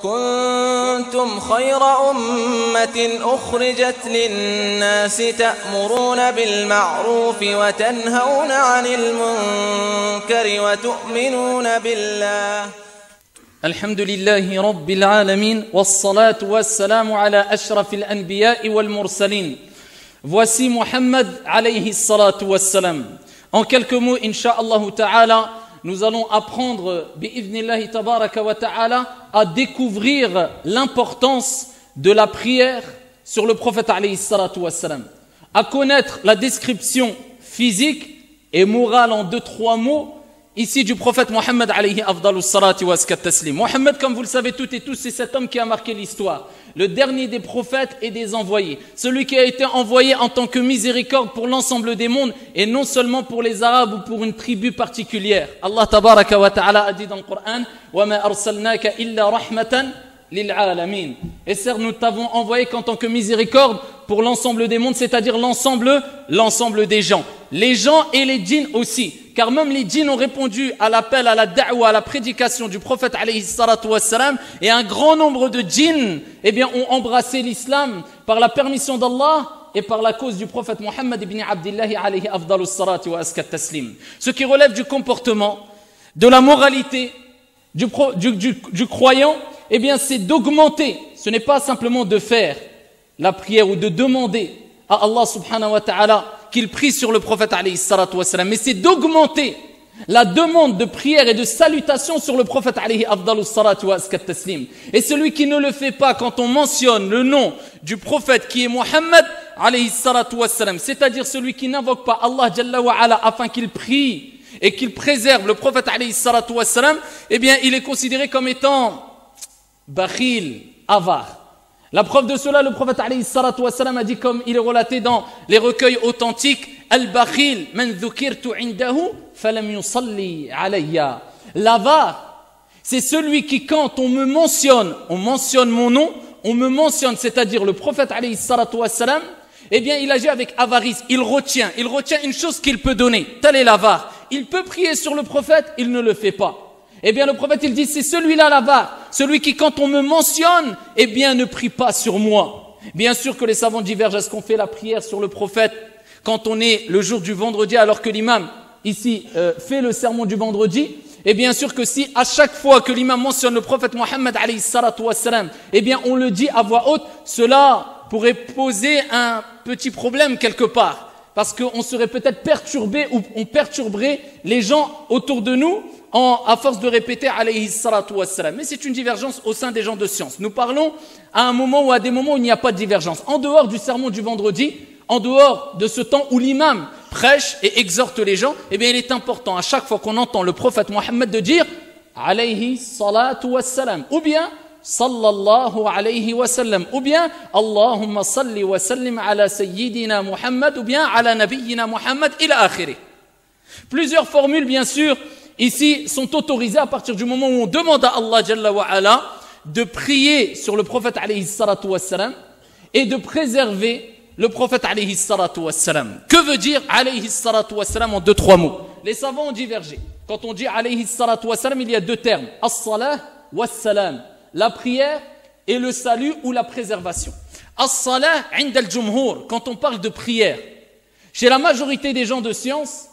كنتم خير أمة أخرجت للناس تأمرون بالمعروف وتنهون عن المنكر وتؤمنون بالله. الحمد لله رب العالمين والصلاة والسلام على أشرف الأنبياء والمرسلين. Voici Muhammad alayhi salatu wassalam. En quelques mots, insha'Allah ta'ala, nous allons apprendre, bi'idhnillahi tabaraka wa ta'ala, à découvrir l'importance de la prière sur le prophète alayhi salatu wassalam. À connaître la description physique et morale en 2-3 mots ici du prophète Mohammed alayhi afdalus salati wa askat taslim. Mohammed, comme vous le savez toutes et tous, c'est cet homme qui a marqué l'histoire, le dernier des prophètes et des envoyés, celui qui a été envoyé en tant que miséricorde pour l'ensemble des mondes et non seulement pour les Arabes ou pour une tribu particulière. Allah tabaraka wa ta'ala a dit dans le Coran: wa ma arsalnaka illa rahmatan lil alamin. Et certes, nous t'avons envoyé qu'en tant que miséricorde pour l'ensemble des mondes, c'est-à-dire l'ensemble des gens. Les gens et les djinns aussi. Car même les djinns ont répondu à l'appel, à la da'wa, à la prédication du prophète alayhi salatu wassalam, et un grand nombre de djinns, ont embrassé l'islam par la permission d'Allah et par la cause du prophète Muhammad ibn Abdillahi alayhi afdalus salati wa askat taslim. Ce qui relève du comportement, de la moralité du croyant, c'est d'augmenter. Ce n'est pas simplement de faire la prière ou de demander à Allah subhanahu wa ta'ala qu'il prie sur le prophète alayhi salatu wassalam, mais c'est d'augmenter la demande de prière et de salutation sur le prophète alayhi afdalus salatu wa askat taslim. Et celui qui ne le fait pas quand on mentionne le nom du prophète qui est Muhammad alayhi salatu wassalam, c'est-à-dire celui qui n'invoque pas Allah jalla wa ala afin qu'il prie et qu'il préserve le prophète alayhi salatu wassalam, il est considéré comme étant bakhil, avare. La preuve de cela, le prophète alayhi salatu wassalam a dit, comme il est relaté dans les recueils authentiques: Al-bakhil man dhukirtu indahu falam yusalli alayya. L'avare, c'est celui qui, quand on mentionne mon nom, on me mentionne, c'est-à-dire le prophète alayhi salatu wassalam, il agit avec avarice, il retient une chose qu'il peut donner. Tel est l'avare. Il peut prier sur le prophète, il ne le fait pas. Le prophète, il dit, c'est celui-là l'avare, celui qui, quand on me mentionne, ne prie pas sur moi. Bien sûr que les savants divergent. Est-ce qu'on fait la prière sur le prophète quand on est le jour du vendredi, alors que l'imam, ici, fait le sermon du vendredi? Et bien sûr que si, à chaque fois que l'imam mentionne le prophète Mohammed alayhi salatu wassalam, on le dit à voix haute, cela pourrait poser un petit problème quelque part. Parce qu'on serait peut-être perturbé ou on perturberait les gens autour de nous à force de répéter alayhi salatu wassalam. Mais c'est une divergence au sein des gens de science. Nous parlons à un moment ou à des moments où il n'y a pas de divergence. En dehors du sermon du vendredi, en dehors de ce temps où l'imam prêche et exhorte les gens, il est important à chaque fois qu'on entend le prophète Mohammed de dire alayhi salatu wassalam, ou bien sallallahu alayhi wa sallam, ou bien Allahumma salli wa sallim ala sayyidina Muhammad, ou bien ala nabiyyina Muhammad ila akhirih. Plusieurs formules, bien sûr, ici sont autorisées à partir du moment où on demande à Allah jalla wa ala de prier sur le prophète alayhi salatu wassalam et de préserver le prophète alayhi salatu wassalam. Que veut dire alayhi salatu wassalam en 2-3 mots? Les savants ont divergé. Quand on dit alayhi salatu wassalam, il y a 2 termes: as-salah was-salam, la prière et le salut ou la préservation. As-salah 'inda al-jumhur, quand on parle de prière. Chez la majorité des gens de science,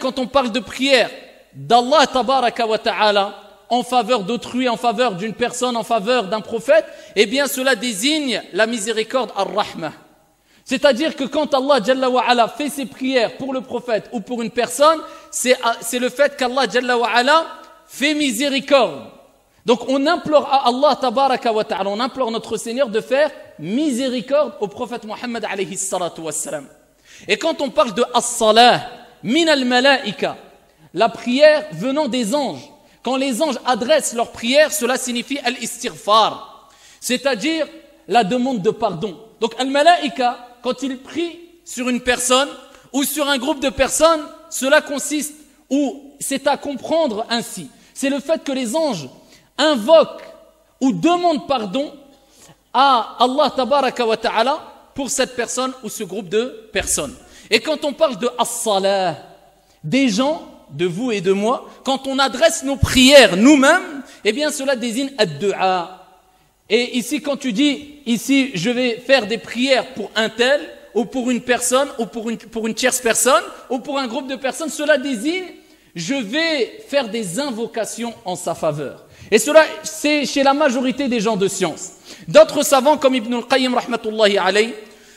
quand on parle de prière d'Allah tabaraka wa ta'ala en faveur d'autrui, en faveur d'une personne, en faveur d'un prophète, cela désigne la miséricorde ar-rahmah. C'est-à-dire que quand Allah jalla wa ala fait ses prières pour le prophète ou pour une personne, c'est le fait qu'Allah jalla wa ala fait miséricorde. Donc on implore à Allah tabaraka wa ta'ala, on implore notre Seigneur de faire miséricorde au prophète Mohammed alayhi salatu wassalam. Et quand on parle de as-salah min al-malaika, la prière venant des anges, quand les anges adressent leur prière, cela signifie al-istighfar, c'est-à-dire la demande de pardon. Donc al-malaika, quand ils prient sur une personne ou sur un groupe de personnes, cela consiste, ou c'est à comprendre ainsi, c'est le fait que les anges invoquent ou demandent pardon à Allah tabaraka wa ta'ala pour cette personne ou ce groupe de personnes. Et quand on parle de as-salah, des gens, de vous et de moi, quand on adresse nos prières nous-mêmes, cela désigne ad-du'a, Et ici, quand tu dis, ici, je vais faire des prières pour un tel, ou pour une personne, ou pour une tierce personne, ou pour un groupe de personnes, cela désigne, je vais faire des invocations en sa faveur. Et cela, c'est chez la majorité des gens de science. D'autres savants, comme Ibn al-Qayyim, rahmatullahi alayhi,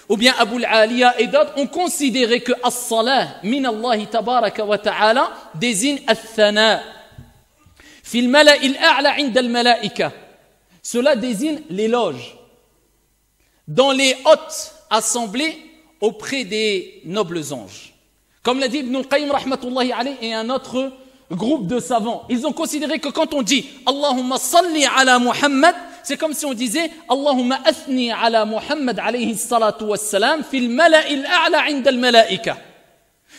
ou bien Abu al-Aliya et d'autres, ont considéré que as-salah min Allah tabaraka wa ta'ala désigne al-thana. Fil mala'il a'la 'inda al-mala'ika. Cela désigne l'éloge dans les hautes assemblées auprès des nobles anges. Comme l'a dit Ibn al-Qayyim rahmatullahi alayhi et un autre groupe de savants, ils ont considéré que quand on dit Allahumma salli ala Muhammad, c'est comme si on disait Allahumma athni ala Muhammad alayhi salatu wassalam fil mala'il a'la 'inda al-mala'ika.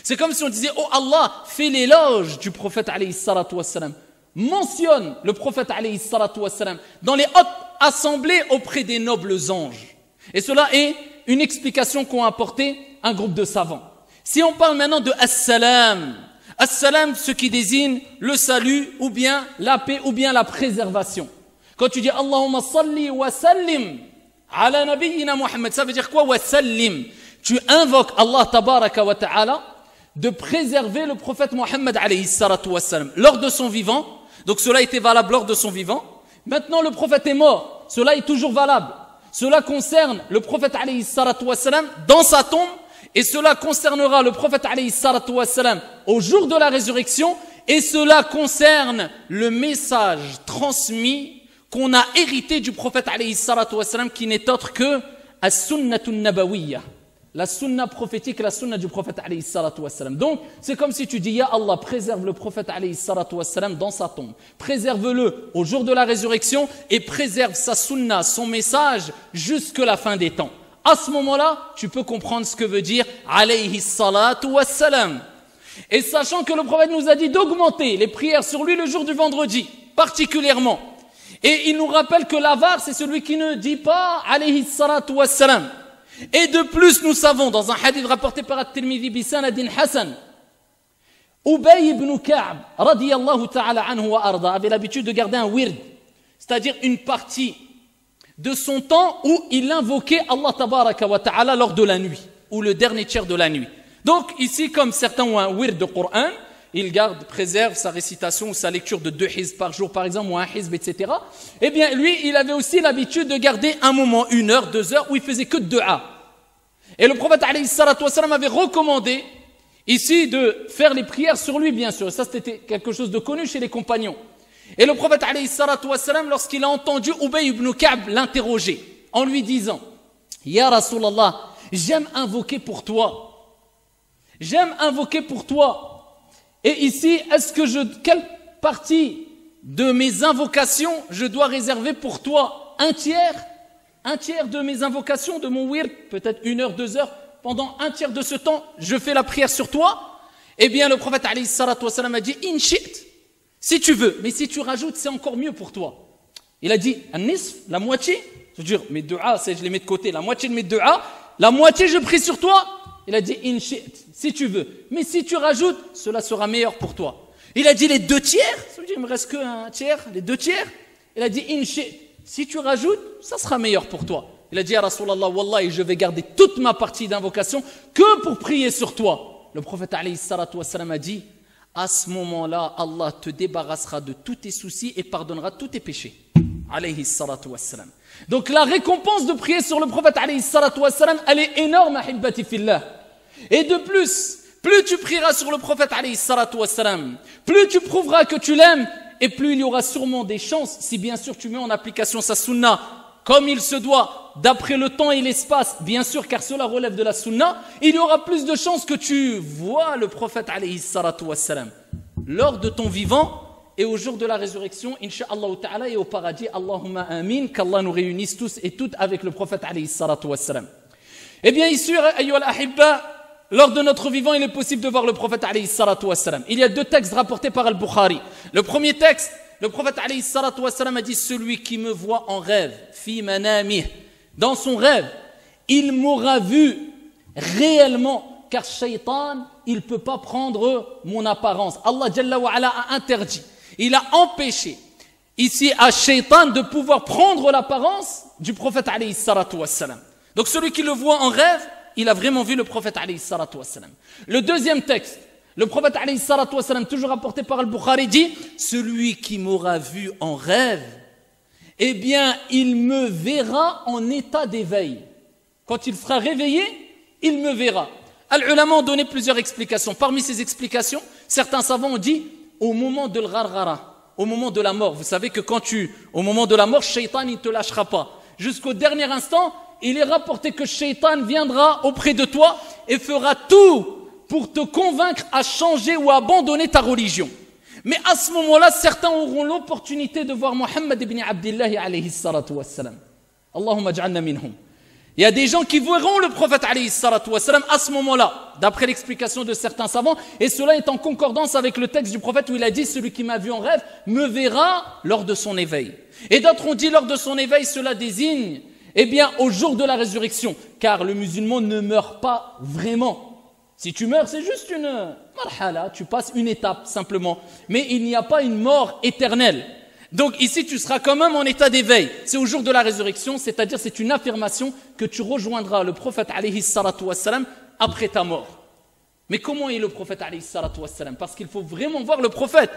C'est comme si on disait oh Allah, fais l'éloge du prophète alayhi salatu wassalam. Mentionne le prophète alayhi salatu wassalam dans les hautes assemblées auprès des nobles anges. Et cela est une explication qu'ont apporté un groupe de savants. Si on parle maintenant de as-salam, as-salam, ce qui désigne le salut ou bien la paix ou bien la préservation. Quand tu dis Allahumma salli wa sallim ala nabiyyina Muhammad, ça veut dire quoi wa sallim? Tu invoques Allah tabaraka wa ta'ala de préserver le prophète Muhammad alayhi salatu wassalam lors de son vivant. Donc cela était valable lors de son vivant. Maintenant le prophète est mort, cela est toujours valable. Cela concerne le prophète alayhi salatu wassalam dans sa tombe et cela concernera le prophète alayhi salatu wassalam au jour de la résurrection et cela concerne le message transmis qu'on a hérité du prophète alayhi salatu wassalam qui n'est autre que as-sunnatun nabawiyya. La sunna prophétique, la sunna du prophète alayhi salatu wassalam. Donc, c'est comme si tu dis, Ya Allah, préserve le prophète alayhi salatu wassalam dans sa tombe. Préserve-le au jour de la résurrection et préserve sa sunna, son message, jusque la fin des temps. À ce moment-là, tu peux comprendre ce que veut dire alayhi salatu wassalam. Et sachant que le prophète nous a dit d'augmenter les prières sur lui le jour du vendredi, particulièrement. Et il nous rappelle que l'avare, c'est celui qui ne dit pas alayhi salatu wassalam. Et de plus, nous savons, dans un hadith rapporté par At-Tirmidhi bi sanadin Hassan, Ubay ibn Ka'b, radiyallahu ta'ala anhu wa arda, avait l'habitude de garder un wird, c'est-à-dire une partie de son temps où il invoquait Allah tabaraka wa ta'ala lors de la nuit, ou le dernier tiers de la nuit. Donc ici, comme certains ont un wird de Coran, il garde, préserve sa récitation ou sa lecture de 2 hizb par jour, par exemple, ou un hizb, etc. Eh bien, lui, il avait aussi l'habitude de garder un moment, 1 heure, 2 heures, où il faisait que de dua. Et le prophète, alayhi salatu wassalam, avait recommandé, ici, de faire les prières sur lui, bien sûr. Ça, c'était quelque chose de connu chez les compagnons. Et le prophète, alayhi salatu wassalam, lorsqu'il a entendu Ubay ibn Ka'b l'interroger, en lui disant, Ya Rasulallah, j'aime invoquer pour toi. J'aime invoquer pour toi. Et ici, quelle partie de mes invocations je dois réserver pour toi? Un tiers de mes invocations, de mon wird, peut-être 1 heure, 2 heures, pendant un tiers de ce temps, je fais la prière sur toi. Eh bien, le prophète alayhi salatu wassalam a dit, in shi't, si tu veux, mais si tu rajoutes, c'est encore mieux pour toi. Il a dit, an-nisf, la moitié, c'est-à-dire mes du'a, je les mets de côté, la moitié de mes du'a, la moitié je prie sur toi. Il a dit, in shi't, si tu veux. Mais si tu rajoutes, cela sera meilleur pour toi. Il a dit les 2 tiers, ça veut dire il me reste qu'un tiers, les 2 tiers. Il a dit, in shi't, si tu rajoutes, ça sera meilleur pour toi. Il a dit, ya Rasulallah, wallahi, je vais garder toute ma partie d'invocation que pour prier sur toi. Le prophète alayhi salatu wassalam a dit, à ce moment-là, Allah te débarrassera de tous tes soucis et pardonnera tous tes péchés. Alayhi salatu wassalam. Donc la récompense de prier sur le prophète alayhi salatu wassalam, elle est énorme, ahibbati fillah. Et de plus, plus tu prieras sur le prophète alayhi salatu wassalam, plus tu prouveras que tu l'aimes, et plus il y aura sûrement des chances, si bien sûr tu mets en application sa sunna, comme il se doit, d'après le temps et l'espace, bien sûr, car cela relève de la sunna, il y aura plus de chances que tu vois le prophète alayhi salatu wassalam lors de ton vivant et au jour de la résurrection, incha'Allah ta'ala, et au paradis, Allahumma amin, qu'Allah nous réunisse tous et toutes avec le prophète alayhi salatu wassalam. Eh bien, ici, ayyuhal ahibba, lors de notre vivant, il est possible de voir le prophète alayhi salatu wassalam. Il y a 2 textes rapportés par Al-Bukhari. Le premier texte, le prophète alayhi salatu wassalam a dit, celui qui me voit en rêve, fi manamih, dans son rêve, il m'aura vu réellement, car shaytan, il ne peut pas prendre mon apparence. Allah Jalla wa Ala a interdit, il a empêché ici à Shaitan de pouvoir prendre l'apparence du prophète alayhi salatu wassalam. Donc celui qui le voit en rêve, il a vraiment vu le prophète alayhi salatu wassalam. Le deuxième texte, le prophète alayhi salatu wassalam, toujours rapporté par Al-Bukhari, dit « Celui qui m'aura vu en rêve, eh bien il me verra en état d'éveil. Quand il sera réveillé, il me verra. » Al-Ulama ont donné plusieurs explications. Parmi ces explications, certains savants ont dit au moment de l'gharghara, au moment de la mort. Vous savez que au moment de la mort, Shaitan il ne te lâchera pas. Jusqu'au dernier instant, il est rapporté que Shaitan viendra auprès de toi et fera tout pour te convaincre à changer ou à abandonner ta religion. Mais à ce moment-là, certains auront l'opportunité de voir Muhammad ibn Abdillah alayhi salatu wassalam. Allahumma ja'alna minhum. Il y a des gens qui verront le prophète alayhi salatu wassalam à ce moment-là, d'après l'explication de certains savants, et cela est en concordance avec le texte du prophète où il a dit « Celui qui m'a vu en rêve me verra lors de son éveil ». Et d'autres ont dit lors de son éveil, cela désigne, eh bien, au jour de la résurrection, car le musulman ne meurt pas vraiment. Si tu meurs, c'est juste une marhala, tu passes une étape simplement, mais il n'y a pas une mort éternelle. Donc ici, tu seras quand même en état d'éveil. C'est au jour de la résurrection, c'est-à-dire c'est une affirmation que tu rejoindras le prophète alayhi salatu wassalam après ta mort. Mais comment est le prophète alayhi salatu wassalam? Parce qu'il faut vraiment voir le prophète.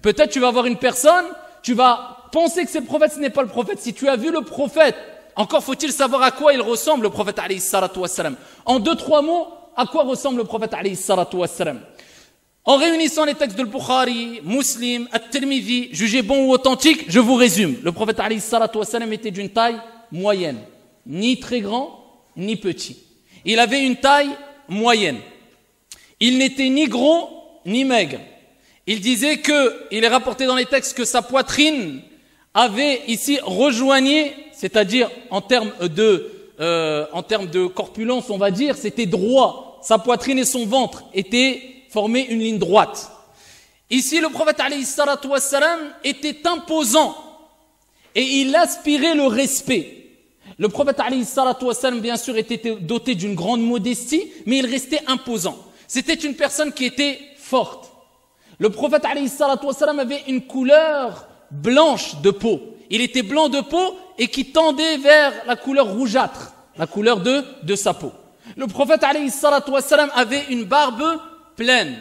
Peut-être tu vas voir une personne, tu vas penser que c'est le prophète, ce n'est pas le prophète. Si tu as vu le prophète, encore faut-il savoir à quoi il ressemble le prophète alayhi salatu wassalam. En 2-3 mots, à quoi ressemble le prophète alayhi salatu wassalam? En réunissant les textes de Bukhari, Muslim, At-Tirmidhi, jugés bons ou authentiques, je vous résume. Le prophète alayhi salatu wassalam était d'une taille moyenne, ni très grand, ni petit. Il avait une taille moyenne. Il n'était ni gros, ni maigre. Il disait il est rapporté dans les textes que sa poitrine avait ici rejoigné, c'est-à-dire en termes de corpulence, on va dire, c'était droit. Sa poitrine et son ventre étaient formés une ligne droite. Ici, le prophète alayhi salatu wassalam était imposant et il aspirait le respect. Le prophète alayhi salatu wassalam, bien sûr, était doté d'une grande modestie, mais il restait imposant. C'était une personne qui était forte. Le prophète alayhi salatu wassalam avait une couleur blanche de peau. Il était blanc de peau et qui tendait vers la couleur rougeâtre, la couleur de sa peau. Le prophète alayhi salatu wassalam avait une barbe pleine.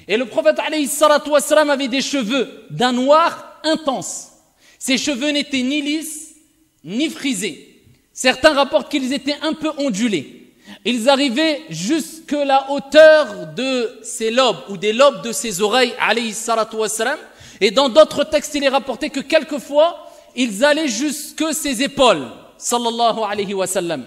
Et le prophète alayhi salatu wassalam avait des cheveux d'un noir intense. Ses cheveux n'étaient ni lisses, ni frisés. Certains rapportent qu'ils étaient un peu ondulés. Ils arrivaient jusqu'à la hauteur de ses lobes ou des lobes de ses oreilles, alayhi salatu wassalam. Et dans d'autres textes, il est rapporté que quelquefois, ils allaient jusque ses épaules, sallallahu alayhi wa sallam.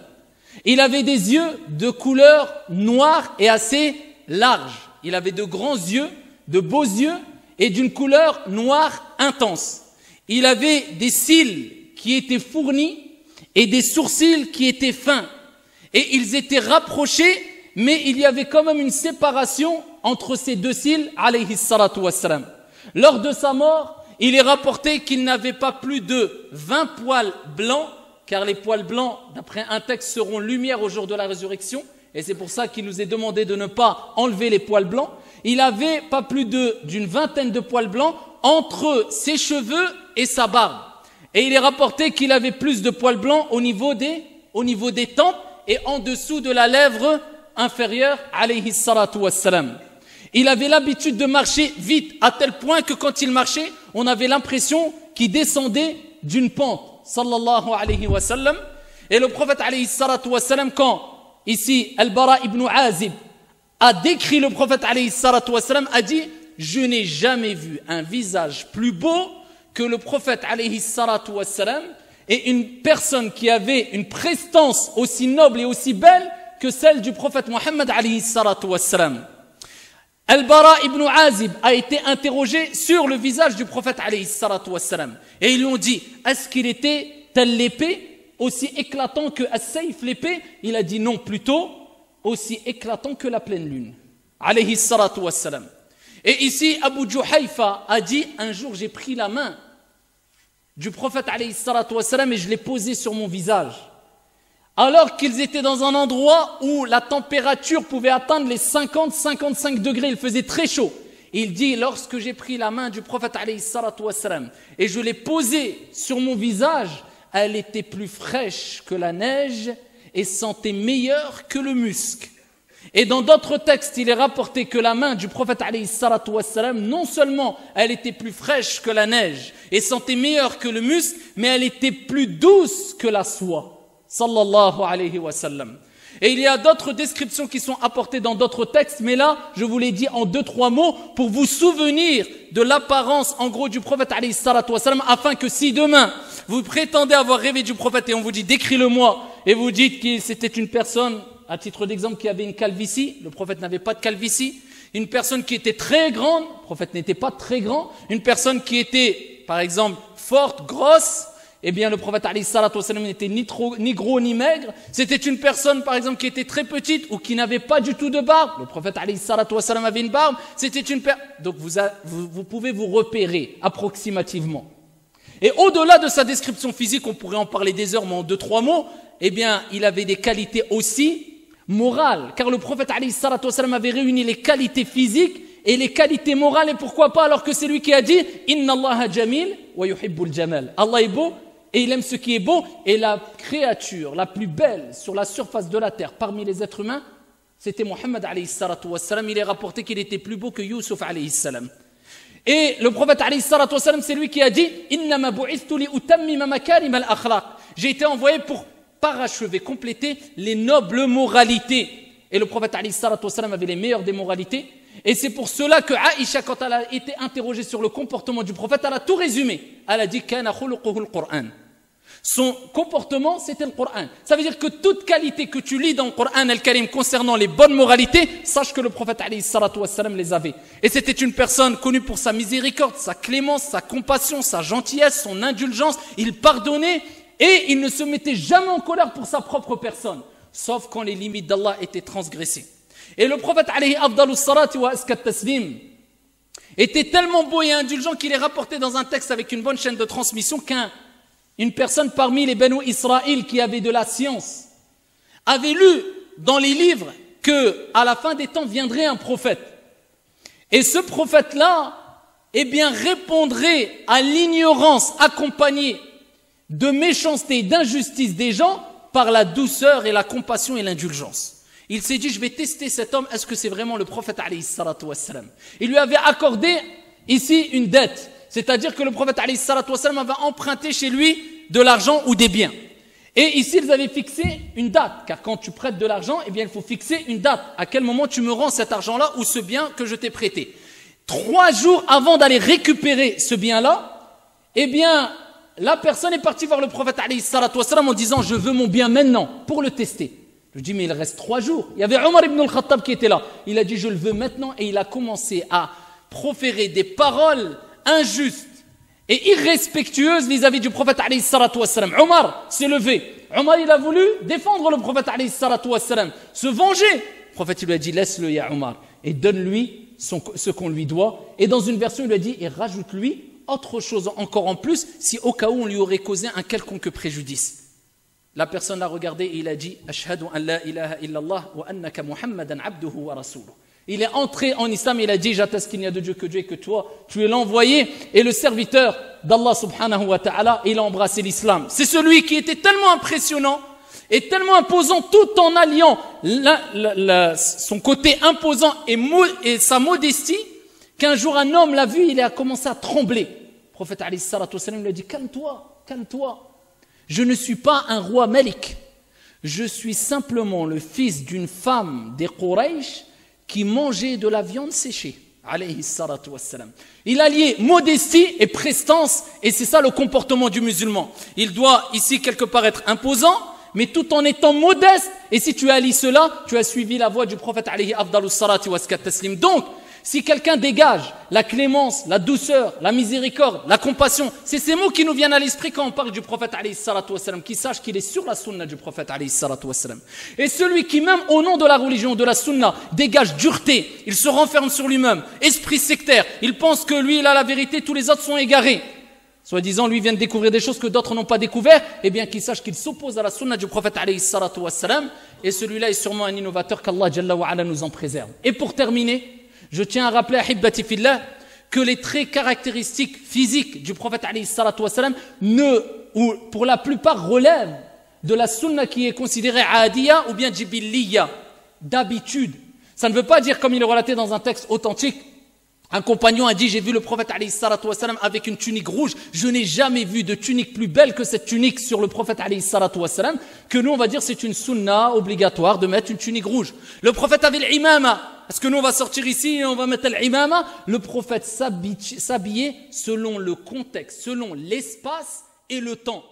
Il avait des yeux de couleur noire et assez large. Il avait de grands yeux, de beaux yeux et d'une couleur noire intense. Il avait des cils qui étaient fournis et des sourcils qui étaient fins. Et ils étaient rapprochés, mais il y avait quand même une séparation entre ces deux cils, alayhi salatu wassalam. Lors de sa mort, il est rapporté qu'il n'avait pas plus de 20 poils blancs, car les poils blancs, d'après un texte, seront lumière au jour de la résurrection. Et c'est pour ça qu'il nous est demandé de ne pas enlever les poils blancs. Il avait pas plus d'une vingtaine de poils blancs entre ses cheveux et sa barbe. Et il est rapporté qu'il avait plus de poils blancs au niveau des tempes et en dessous de la lèvre inférieure, alayhi salatu wassalam. Il avait l'habitude de marcher vite, à tel point que quand il marchait, on avait l'impression qu'il descendait d'une pente, sallallahu alayhi wa sallam. Et le prophète alayhi salatu wassalam, quand ici, Al-Bara ibn Azib a décrit le prophète alayhi salatu wassalam, a dit « Je n'ai jamais vu un visage plus beau que le prophète alayhi salatu wassalam et une personne qui avait une prestance aussi noble et aussi belle que celle du prophète Muhammad alayhi salatu wassalam. » Al-Bara ibn Azib a été interrogé sur le visage du prophète alayhi salatu wassalam. Et ils lui ont dit « Est-ce qu'il était tel l'épée ? Aussi éclatant que As-Sayf, l'épée? » Il a dit non, plutôt aussi éclatant que la pleine lune. Alayhi salatu wassalam. Et ici, Abu Juhayfa a dit un jour, j'ai pris la main du prophète alayhi salatu wassalam et je l'ai posée sur mon visage. Alors qu'ils étaient dans un endroit où la température pouvait atteindre les 50-55 degrés, il faisait très chaud. Il dit, lorsque j'ai pris la main du prophète alayhi salatu wassalam, et je l'ai posée sur mon visage, elle était plus fraîche que la neige et sentait meilleur que le musc. Et dans d'autres textes, il est rapporté que la main du prophète alayhi salatu wassalam, non seulement elle était plus fraîche que la neige et sentait meilleur que le musc, mais elle était plus douce que la soie. Sallallahu alayhi wa sallam. Et il y a d'autres descriptions qui sont apportées dans d'autres textes, mais là, je vous l'ai dit en 2-3 mots pour vous souvenir de l'apparence, en gros, du prophète alayhi salatu wassalam, afin que si demain, vous prétendez avoir rêvé du prophète et on vous dit, décris-le-moi, et vous dites que c'était une personne, à titre d'exemple, qui avait une calvitie, le prophète n'avait pas de calvitie, une personne qui était très grande, le prophète n'était pas très grand, une personne qui était, par exemple, forte, grosse, eh bien le prophète alayhi salatu wassalam n'était ni gros ni maigre. C'était une personne par exemple qui était très petite ou qui n'avait pas du tout de barbe. Le prophète alayhi salatu wassalam avait une barbe. C'était une donc vous pouvez vous repérer approximativement. Et au-delà de sa description physique, on pourrait en parler des heures, mais en 2-3 mots, eh bien il avait des qualités aussi morales. Car le prophète alayhi salatu wassalam avait réuni les qualités physiques et les qualités morales. Et pourquoi pas alors que c'est lui qui a dit « Inna Allaha jamil wa yuhibbul jamal » Allah est beau et il aime ce qui est beau, et la créature la plus belle sur la surface de la terre parmi les êtres humains, c'était Muhammad alayhi salatu wassalam. Il est rapporté qu'il était plus beau que Yusuf alayhi salam. Et le prophète alayhi salatu wassalam, c'est lui qui a dit Innama bu'ithtu li utammima makarim al-akhlaq. J'ai été envoyé pour parachever, compléter les nobles moralités. Et le prophète alayhi salatu wassalam avait les meilleures des moralités. Et c'est pour cela que Aïcha, quand elle a été interrogée sur le comportement du prophète, elle a tout résumé. Elle a dit Kana khuluquhu al-Qur'an. Son comportement, c'était le Coran. Ça veut dire que toute qualité que tu lis dans le Coran al-Karim concernant les bonnes moralités, sache que le prophète alayhi salatu wassalam les avait. Et c'était une personne connue pour sa miséricorde, sa clémence, sa compassion, sa gentillesse, son indulgence. Il pardonnait et il ne se mettait jamais en colère pour sa propre personne, sauf quand les limites d'Allah étaient transgressées. Et le prophète alayhi afdalus salati wa askat taslim était tellement beau et indulgent qu'il est rapporté dans un texte avec une bonne chaîne de transmission qu'une personne parmi les Banu Israël qui avait de la science avait lu dans les livres que à la fin des temps viendrait un prophète. Et ce prophète-là, eh bien, répondrait à l'ignorance accompagnée de méchanceté et d'injustice des gens par la douceur et la compassion et l'indulgence. Il s'est dit, je vais tester cet homme, est-ce que c'est vraiment le prophète alayhi salatu wassalam? Il lui avait accordé ici une dette. C'est-à-dire que le prophète alayhi salatu wassalam avait emprunté chez lui de l'argent ou des biens. Et ici, ils avaient fixé une date. Car quand tu prêtes de l'argent, eh bien, il faut fixer une date. À quel moment tu me rends cet argent-là ou ce bien que je t'ai prêté. 3 jours avant d'aller récupérer ce bien-là, eh bien, la personne est partie voir le prophète alayhi salatu wassalam en disant, je veux mon bien maintenant pour le tester. Je dis, mais il reste 3 jours. Il y avait Omar ibn al-Khattab qui était là. Il a dit, je le veux maintenant. Et il a commencé à proférer des paroles injuste et irrespectueuse vis-à-vis du prophète alayhi salatu wassalam. Omar s'est levé. Omar, il a voulu défendre le prophète alayhi salatu wassalam, se venger. Le prophète, il lui a dit, laisse-le, ya Omar, et donne-lui ce qu'on lui doit. Et dans une version, il lui a dit, et rajoute-lui autre chose encore en plus, si au cas où on lui aurait causé un quelconque préjudice. La personne l'a regardé et il a dit, ashhadu an la ilaha illallah wa annaka muhammadan abduhu wa rasuluh. Il est entré en islam et il a dit, j'atteste qu'il n'y a de Dieu que Dieu et que toi, tu es l'envoyé et le serviteur d'Allah subhanahu wa ta'ala. Il a embrassé l'islam. C'est celui qui était tellement impressionnant et tellement imposant tout en alliant son côté imposant et sa modestie qu'un jour un homme l'a vu, il a commencé à trembler. Le prophète alayhi salatu wassalam lui a dit, calme-toi, calme-toi. Je ne suis pas un roi malik. Je suis simplement le fils d'une femme des Quraysh qui mangeait de la viande séchée. Alayhi salatu wassalam. Il a lié modestie et prestance, et c'est ça le comportement du musulman. Il doit ici quelque part être imposant, mais tout en étant modeste. Et si tu allies cela, tu as suivi la voie du prophète alayhi afdalus salati wa askat taslim. Donc, si quelqu'un dégage la clémence, la douceur, la miséricorde, la compassion, c'est ces mots qui nous viennent à l'esprit quand on parle du prophète alayhi salatu wassalam, qui sache qu'il est sur la sunna du prophète alayhi salatu wassalam. Et celui qui même au nom de la religion, de la sunna, dégage dureté, il se renferme sur lui-même, esprit sectaire, il pense que lui il a la vérité, tous les autres sont égarés. Soi-disant, lui vient de découvrir des choses que d'autres n'ont pas découvert, eh bien qu'il sache qu'il s'oppose à la sunna du prophète alayhi salatu wassalam, et celui-là est sûrement un innovateur qu'Allah Jalla wa Ala nous en préserve. Et pour terminer, Je tiens à rappeler, Ahibbati fillah, que les traits caractéristiques physiques du prophète alayhi salatu wassalam ou pour la plupart relèvent de la sunna qui est considérée adiya ou bien jibilliya, d'habitude. Ça ne veut pas dire, comme il est relaté dans un texte authentique, un compagnon a dit, j'ai vu le prophète alayhi salatu wassalam avec une tunique rouge, je n'ai jamais vu de tunique plus belle que cette tunique sur le prophète alayhi salatu wassalam, que nous on va dire c'est une sunna obligatoire de mettre une tunique rouge. Le prophète avait l'imama. Est-ce que nous on va sortir ici et on va mettre l'imama? Le prophète s'habillait selon le contexte, selon l'espace et le temps.